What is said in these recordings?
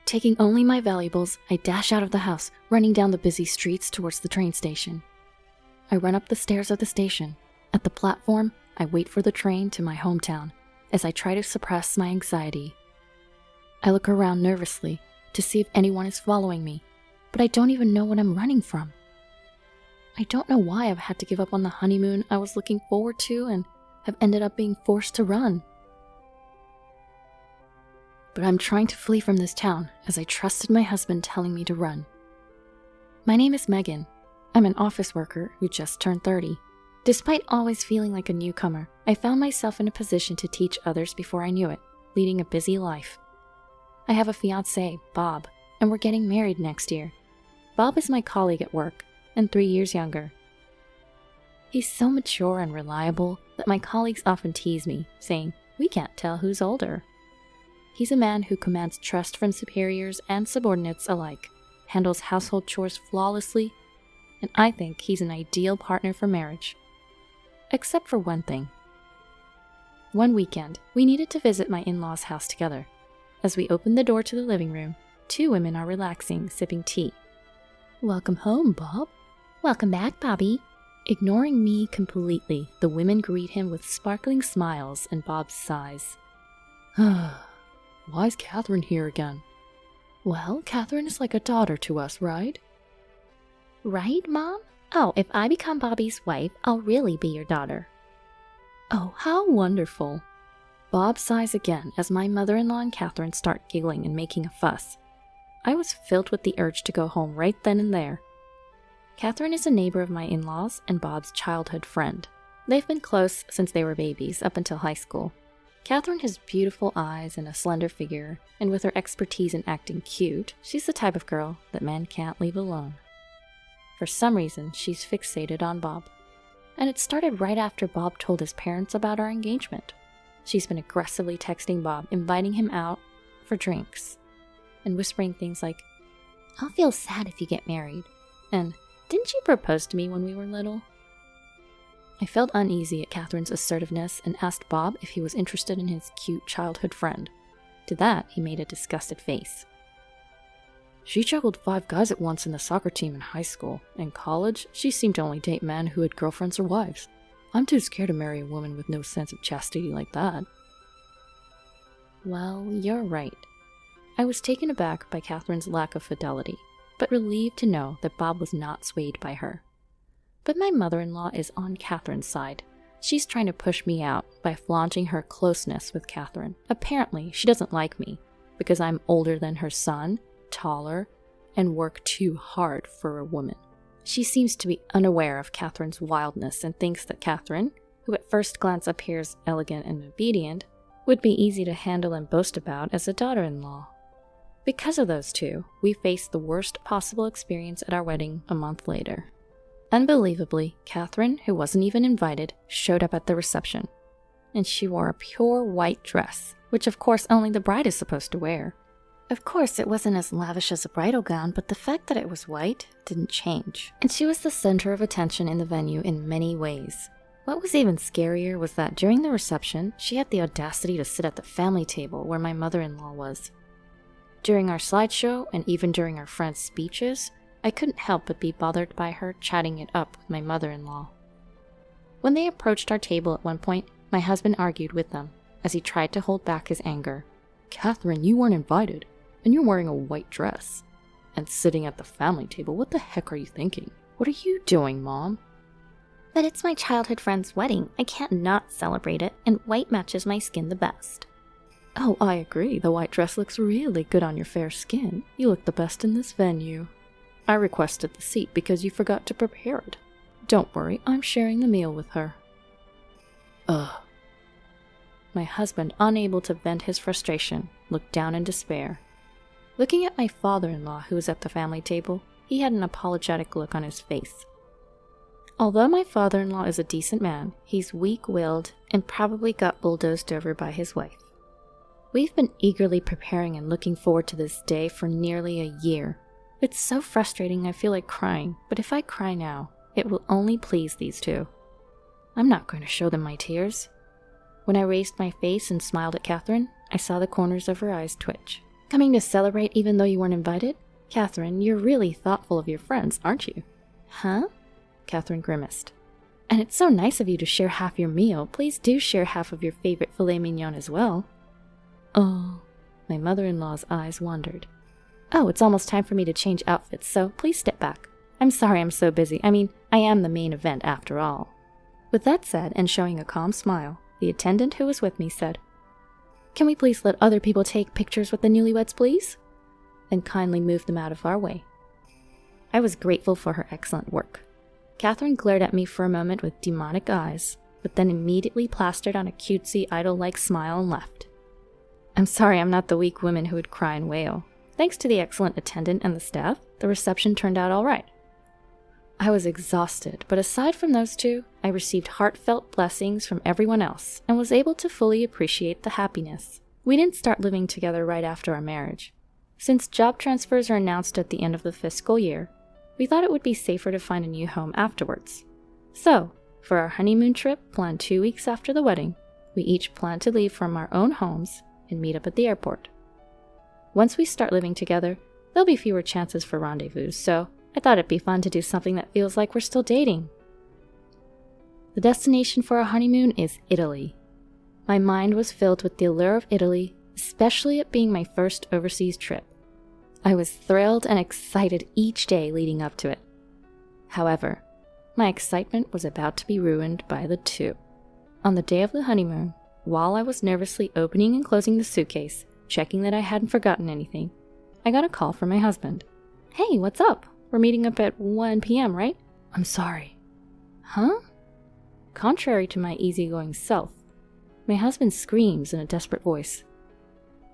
Taking only my valuables, I dash out of the house, running down the busy streets towards the train station. I run up the stairs of the station. At the platform, I wait for the train to my hometown as I try to suppress my anxiety. I look around nervously to see if anyone is following me, but I don't even know what I'm running from. I don't know why I've had to give up on the honeymoon I was looking forward to and have ended up being forced to run. But I'm trying to flee from this town as I trusted my husband telling me to run. My name is Megan. I'm an office worker who just turned 30. Despite always feeling like a newcomer, I found myself in a position to teach others before I knew it, leading a busy life. I have a fiancé, Bob, and we're getting married next year. Bob is my colleague at work, and 3 years younger. He's so mature and reliable that my colleagues often tease me, saying, "We can't tell who's older." He's a man who commands trust from superiors and subordinates alike, handles household chores flawlessly, and I think he's an ideal partner for marriage. Except for one thing. One weekend, we needed to visit my in-laws' house together. As we opened the door to the living room, 2 women are relaxing, sipping tea. "Welcome home, Bob." "Welcome back, Bobby." Ignoring me completely, the women greet him with sparkling smiles and Bob sighs. "Why is Catherine here again?" "Well, Catherine is like a daughter to us, right?" "Right, Mom? Oh, if I become Bobby's wife, I'll really be your daughter." "Oh, how wonderful." Bob sighs again as my mother-in-law and Catherine start giggling and making a fuss. I was filled with the urge to go home right then and there. Catherine is a neighbor of my in-laws and Bob's childhood friend. They've been close since they were babies, up until high school. Catherine has beautiful eyes and a slender figure, and with her expertise in acting cute, she's the type of girl that men can't leave alone. For some reason, she's fixated on Bob. And it started right after Bob told his parents about our engagement. She's been aggressively texting Bob, inviting him out for drinks, and whispering things like, "I'll feel sad if you get married," and "Didn't you propose to me when we were little?" I felt uneasy at Catherine's assertiveness and asked Bob if he was interested in his cute childhood friend. To that, he made a disgusted face. "She juggled 5 guys at once in the soccer team in high school. In college, she seemed to only date men who had girlfriends or wives. I'm too scared to marry a woman with no sense of chastity like that." Well, you're right. I was taken aback by Catherine's lack of fidelity, but relieved to know that Bob was not swayed by her. But my mother-in-law is on Catherine's side. She's trying to push me out by flaunting her closeness with Catherine. Apparently, she doesn't like me because I'm older than her son, taller, and work too hard for a woman. She seems to be unaware of Catherine's wildness and thinks that Catherine, who at first glance appears elegant and obedient, would be easy to handle and boast about as a daughter-in-law. Because of those two, we faced the worst possible experience at our wedding a month later. Unbelievably, Catherine, who wasn't even invited, showed up at the reception. And she wore a pure white dress, which of course only the bride is supposed to wear. Of course, it wasn't as lavish as a bridal gown, but the fact that it was white didn't change. And she was the center of attention in the venue in many ways. What was even scarier was that during the reception, she had the audacity to sit at the family table where my mother-in-law was. During our slideshow, and even during our friends' speeches, I couldn't help but be bothered by her chatting it up with my mother-in-law. When they approached our table at one point, my husband argued with them, as he tried to hold back his anger. "Catherine, you weren't invited, and you're wearing a white dress. And sitting at the family table, what the heck are you thinking? What are you doing, Mom?" "But it's my childhood friend's wedding. I can't not celebrate it, and white matches my skin the best." "Oh, I agree. The white dress looks really good on your fair skin. You look the best in this venue. I requested the seat because you forgot to prepare it. Don't worry, I'm sharing the meal with her." Ugh. My husband, unable to vent his frustration, looked down in despair. Looking at my father-in-law, who was at the family table, he had an apologetic look on his face. Although my father-in-law is a decent man, he's weak-willed and probably got bulldozed over by his wife. We've been eagerly preparing and looking forward to this day for nearly a year. It's so frustrating I feel like crying, but if I cry now, it will only please these two. I'm not going to show them my tears. When I raised my face and smiled at Catherine, I saw the corners of her eyes twitch. Coming to celebrate even though you weren't invited? Catherine, you're really thoughtful of your friends, aren't you? Huh? Catherine grimaced. And it's so nice of you to share half your meal. Please do share half of your favorite filet mignon as well. Oh, my mother-in-law's eyes wandered. Oh, it's almost time for me to change outfits, so please step back. I'm sorry I'm so busy. I mean, I am the main event after all. With that said, and showing a calm smile, the attendant who was with me said, Can we please let other people take pictures with the newlyweds, please? Then kindly move them out of our way. I was grateful for her excellent work. Catherine glared at me for a moment with demonic eyes, but then immediately plastered on a cutesy, idol-like smile and left. I'm sorry I'm not the weak woman who would cry and wail. Thanks to the excellent attendant and the staff, the reception turned out all right. I was exhausted, but aside from those two, I received heartfelt blessings from everyone else and was able to fully appreciate the happiness. We didn't start living together right after our marriage. Since job transfers are announced at the end of the fiscal year, we thought it would be safer to find a new home afterwards. So, for our honeymoon trip planned 2 weeks after the wedding, we each planned to leave from our own homes and meet up at the airport. Once we start living together, there'll be fewer chances for rendezvous, so I thought it'd be fun to do something that feels like we're still dating. The destination for our honeymoon is Italy. My mind was filled with the allure of Italy, especially it being my first overseas trip. I was thrilled and excited each day leading up to it. However, my excitement was about to be ruined by the two. On the day of the honeymoon, while I was nervously opening and closing the suitcase, checking that I hadn't forgotten anything, I got a call from my husband. Hey, what's up? We're meeting up at 1 p.m., right? I'm sorry. Huh? Contrary to my easygoing self, my husband screams in a desperate voice.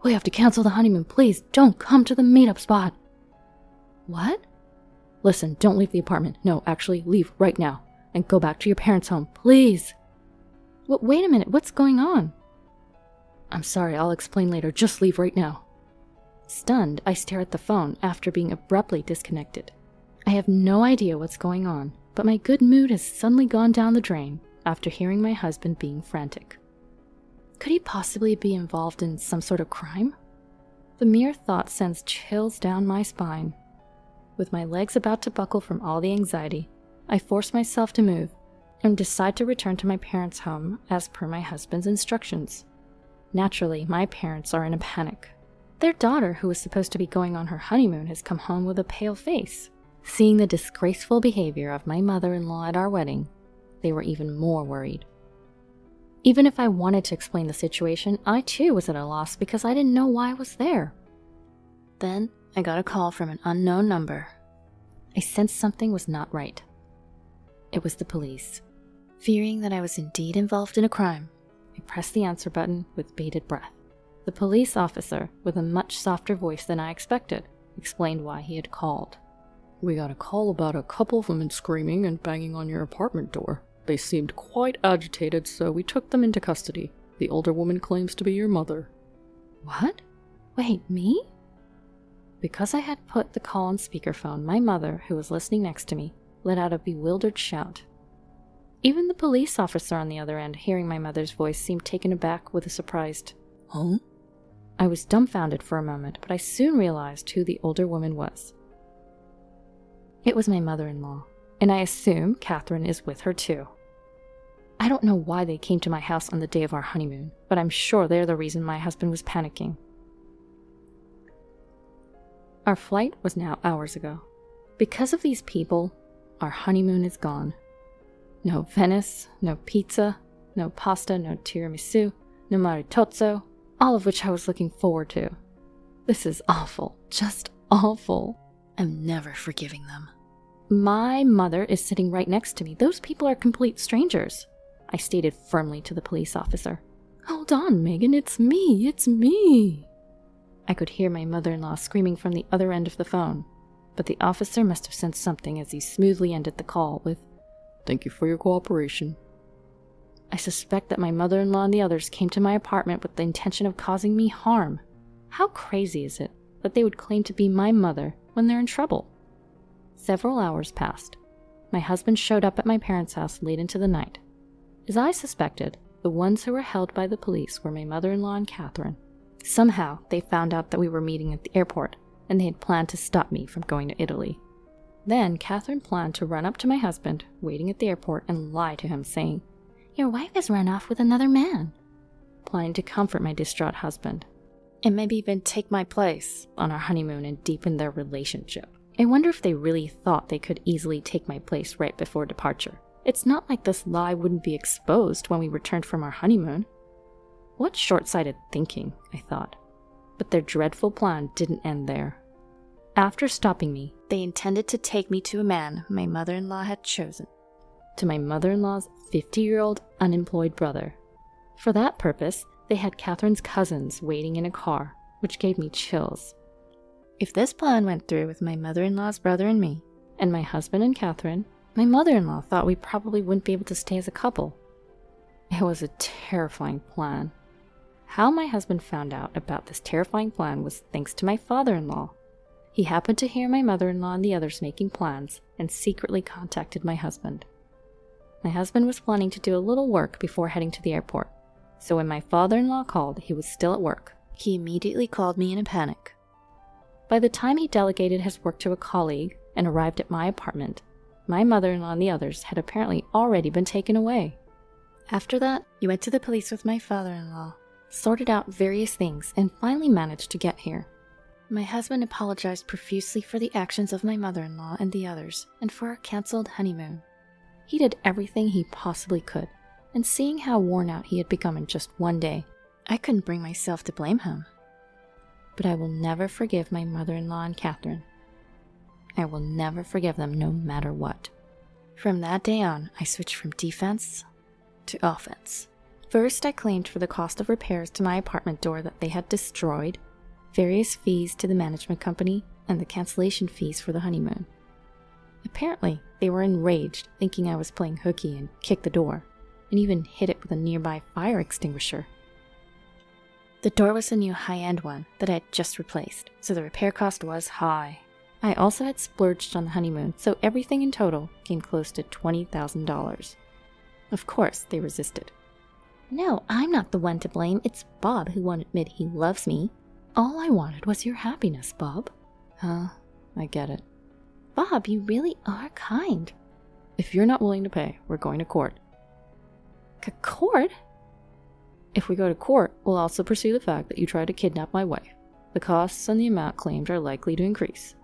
We have to cancel the honeymoon. Please don't come to the meetup spot. What? Listen, don't leave the apartment. No, actually, leave right now and go back to your parents' home, please. Wait a minute. What's going on? I'm sorry. I'll explain later. Just leave right now. Stunned, I stare at the phone after being abruptly disconnected. I have no idea what's going on, but my good mood has suddenly gone down the drain after hearing my husband being frantic. Could he possibly be involved in some sort of crime? The mere thought sends chills down my spine. With my legs about to buckle from all the anxiety, I force myself to move and decide to return to my parents' home as per my husband's instructions. Naturally, my parents are in a panic. Their daughter, who was supposed to be going on her honeymoon, has come home with a pale face. Seeing the disgraceful behavior of my mother-in-law at our wedding, they were even more worried. Even if I wanted to explain the situation, I too was at a loss because I didn't know why I was there. Then I got a call from an unknown number. I sensed something was not right. It was the police. Fearing that I was indeed involved in a crime, I pressed the answer button with bated breath. The police officer, with a much softer voice than I expected, explained why he had called. We got a call about a couple of women screaming and banging on your apartment door. They seemed quite agitated, so we took them into custody. The older woman claims to be your mother. What? Wait, me? Because I had put the call on speakerphone, my mother, who was listening next to me, let out a bewildered shout. Even the police officer on the other end, hearing my mother's voice, seemed taken aback with a surprised, "Huh?" I was dumbfounded for a moment, but I soon realized who the older woman was. It was my mother-in-law, and I assume Catherine is with her too. I don't know why they came to my house on the day of our honeymoon, but I'm sure they're the reason my husband was panicking. Our flight was now hours ago. Because of these people, our honeymoon is gone. No Venice, no pizza, no pasta, no tiramisu, no maritozzo, all of which I was looking forward to. This is awful, just awful. I'm never forgiving them. My mother is sitting right next to me. Those people are complete strangers, I stated firmly to the police officer. Hold on, Megan, it's me. I could hear my mother-in-law screaming from the other end of the phone, but the officer must have sensed something as he smoothly ended the call with, "Thank you for your cooperation." I suspect that my mother-in-law and the others came to my apartment with the intention of causing me harm. How crazy is it that they would claim to be my mother when they're in trouble? Several hours passed. My husband showed up at my parents' house late into the night. As I suspected, the ones who were held by the police were my mother-in-law and Catherine. Somehow, they found out that we were meeting at the airport, and they had planned to stop me from going to Italy. Then, Catherine planned to run up to my husband, waiting at the airport, and lie to him, saying, "Your wife has run off with another man," planning to comfort my distraught husband, and maybe even take my place on our honeymoon and deepen their relationship. I wonder if they really thought they could easily take my place right before departure. It's not like this lie wouldn't be exposed when we returned from our honeymoon. What short-sighted thinking, I thought. But their dreadful plan didn't end there. After stopping me, they intended to take me to a man my mother-in-law had chosen. To my mother-in-law's 50-year-old unemployed brother. For that purpose, they had Catherine's cousins waiting in a car, which gave me chills. If this plan went through with my mother-in-law's brother and me, and my husband and Catherine, my mother-in-law thought we probably wouldn't be able to stay as a couple. It was a terrifying plan. How my husband found out about this terrifying plan was thanks to my father-in-law. He happened to hear my mother-in-law and the others making plans and secretly contacted my husband. My husband was planning to do a little work before heading to the airport, so when my father-in-law called, he was still at work. He immediately called me in a panic. By the time he delegated his work to a colleague and arrived at my apartment, my mother-in-law and the others had apparently already been taken away. After that, he went to the police with my father-in-law, sorted out various things, and finally managed to get here. My husband apologized profusely for the actions of my mother-in-law and the others, and for our cancelled honeymoon. He did everything he possibly could, and seeing how worn out he had become in just one day, I couldn't bring myself to blame him. But I will never forgive my mother-in-law and Catherine. I will never forgive them no matter what. From that day on, I switched from defense to offense. First, I claimed for the cost of repairs to my apartment door that they had destroyed, various fees to the management company, and the cancellation fees for the honeymoon. Apparently, they were enraged, thinking I was playing hooky, and kicked the door, and even hit it with a nearby fire extinguisher. The door was a new high-end one that I had just replaced, so the repair cost was high. I also had splurged on the honeymoon, so everything in total came close to $20,000. Of course, they resisted. "No, I'm not the one to blame. It's Bob who won't admit he loves me." All I wanted was your happiness, Bob. Huh, I get it. Bob, you really are kind. If you're not willing to pay, we're going to court. Court? If we go to court, we'll also pursue the fact that you tried to kidnap my wife. The costs and the amount claimed are likely to increase.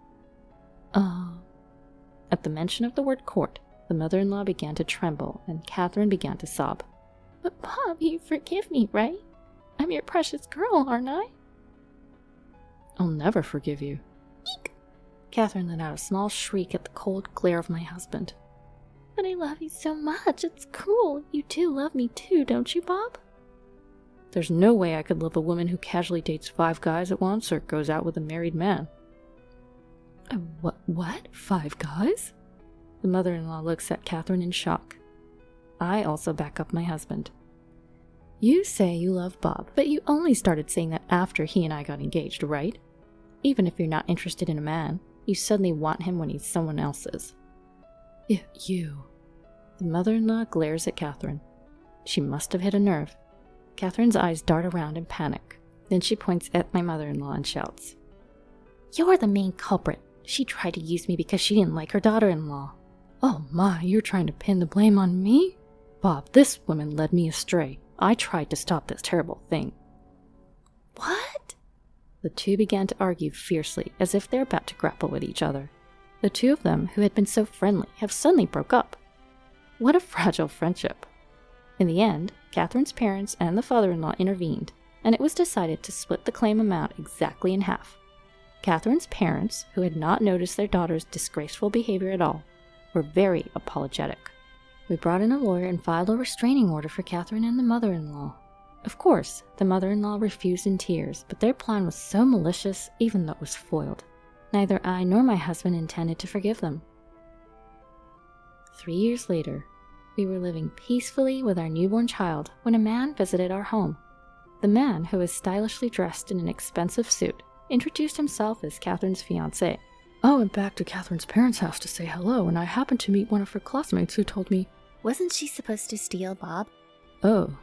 At the mention of the word court, the mother-in-law began to tremble, and Catherine began to sob. "But Bob, you forgive me, right? I'm your precious girl, aren't I?" I'll never forgive you. Eek! Catherine let out a small shriek at the cold glare of my husband. "But I love you so much, it's cruel. You do love me too, don't you, Bob?" There's no way I could love a woman who casually dates 5 guys at once or goes out with a married man. What? 5 guys? The mother-in-law looks at Catherine in shock. I also back up my husband. You say you love Bob, but you only started saying that after he and I got engaged, right? Even if you're not interested in a man, you suddenly want him when he's someone else's. You. The mother-in-law glares at Catherine. She must have hit a nerve. Catherine's eyes dart around in panic. Then she points at my mother-in-law and shouts, "You're the main culprit. She tried to use me because she didn't like her daughter-in-law." Oh my, you're trying to pin the blame on me? Bob, this woman led me astray. I tried to stop this terrible thing. What? The two began to argue fiercely, as if they're about to grapple with each other. The two of them, who had been so friendly, have suddenly broke up. What a fragile friendship. In the end, Catherine's parents and the father-in-law intervened, and it was decided to split the claim amount exactly in half. Catherine's parents, who had not noticed their daughter's disgraceful behavior at all, were very apologetic. We brought in a lawyer and filed a restraining order for Catherine and the mother-in-law. Of course, the mother-in-law refused in tears, but their plan was so malicious, even though it was foiled. Neither I nor my husband intended to forgive them. 3 years later, we were living peacefully with our newborn child when a man visited our home. The man, who was stylishly dressed in an expensive suit, introduced himself as Catherine's fiancé. I went back to Catherine's parents' house to say hello, and I happened to meet one of her classmates who told me, Wasn't she supposed to steal Bob? Oh,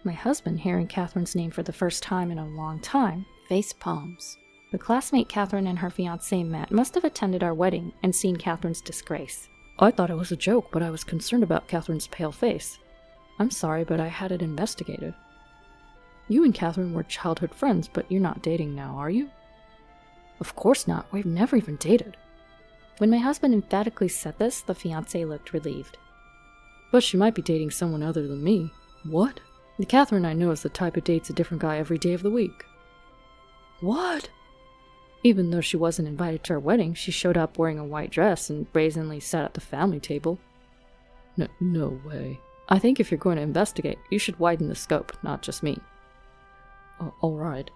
My husband, hearing Catherine's name for the first time in a long time, face palms. The classmate Catherine and her fiancé Matt must have attended our wedding and seen Catherine's disgrace. I thought it was a joke, but I was concerned about Catherine's pale face. I'm sorry, but I had it investigated. You and Catherine were childhood friends, but you're not dating now, are you? Of course not. We've never even dated. When my husband emphatically said this, the fiancé looked relieved. But she might be dating someone other than me. What? The Catherine I know is the type who dates a different guy every day of the week. What? Even though she wasn't invited to our wedding, she showed up wearing a white dress and brazenly sat at the family table. No way. I think if you're going to investigate, you should widen the scope, not just me. All right.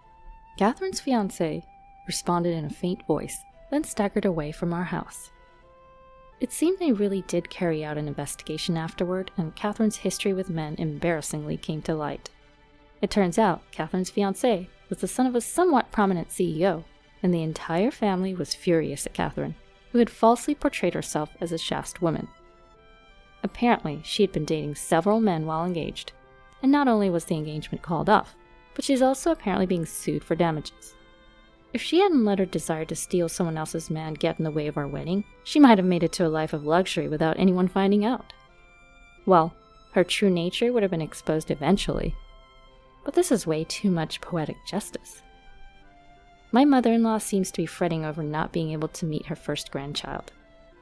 Catherine's fiancé responded in a faint voice, then staggered away from our house. It seemed they really did carry out an investigation afterward, and Catherine's history with men embarrassingly came to light. It turns out Catherine's fiancé was the son of a somewhat prominent CEO, and the entire family was furious at Catherine, who had falsely portrayed herself as a chaste woman. Apparently, she had been dating several men while engaged, and not only was the engagement called off, but she's also apparently being sued for damages. If she hadn't let her desire to steal someone else's man get in the way of our wedding, she might have made it to a life of luxury without anyone finding out. Well, her true nature would have been exposed eventually. But this is way too much poetic justice. My mother-in-law seems to be fretting over not being able to meet her first grandchild.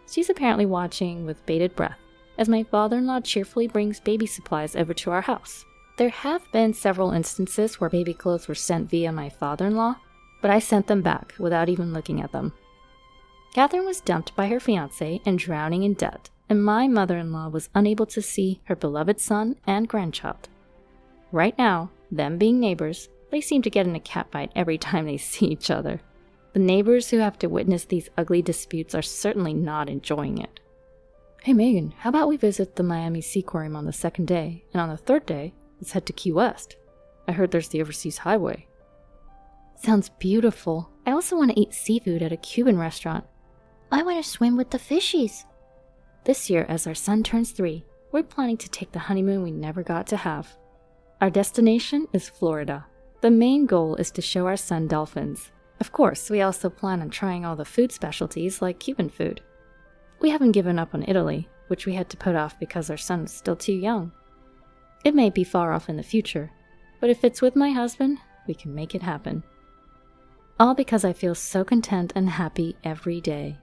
She's apparently watching with bated breath as my father-in-law cheerfully brings baby supplies over to our house. There have been several instances where baby clothes were sent via my father-in-law, but I sent them back without even looking at them. Catherine was dumped by her fiancé and drowning in debt, and my mother-in-law was unable to see her beloved son and grandchild. Right now, them being neighbors, they seem to get in a catfight every time they see each other. The neighbors who have to witness these ugly disputes are certainly not enjoying it. Hey Megan, how about we visit the Miami Seaquarium on the second day, and on the third day, let's head to Key West. I heard there's the Overseas Highway. Sounds beautiful. I also want to eat seafood at a Cuban restaurant. I want to swim with the fishies. This year, as our son turns 3, we're planning to take the honeymoon we never got to have. Our destination is Florida. The main goal is to show our son dolphins. Of course, we also plan on trying all the food specialties like Cuban food. We haven't given up on Italy, which we had to put off because our son is still too young. It may be far off in the future, but if it's with my husband, we can make it happen. All because I feel so content and happy every day.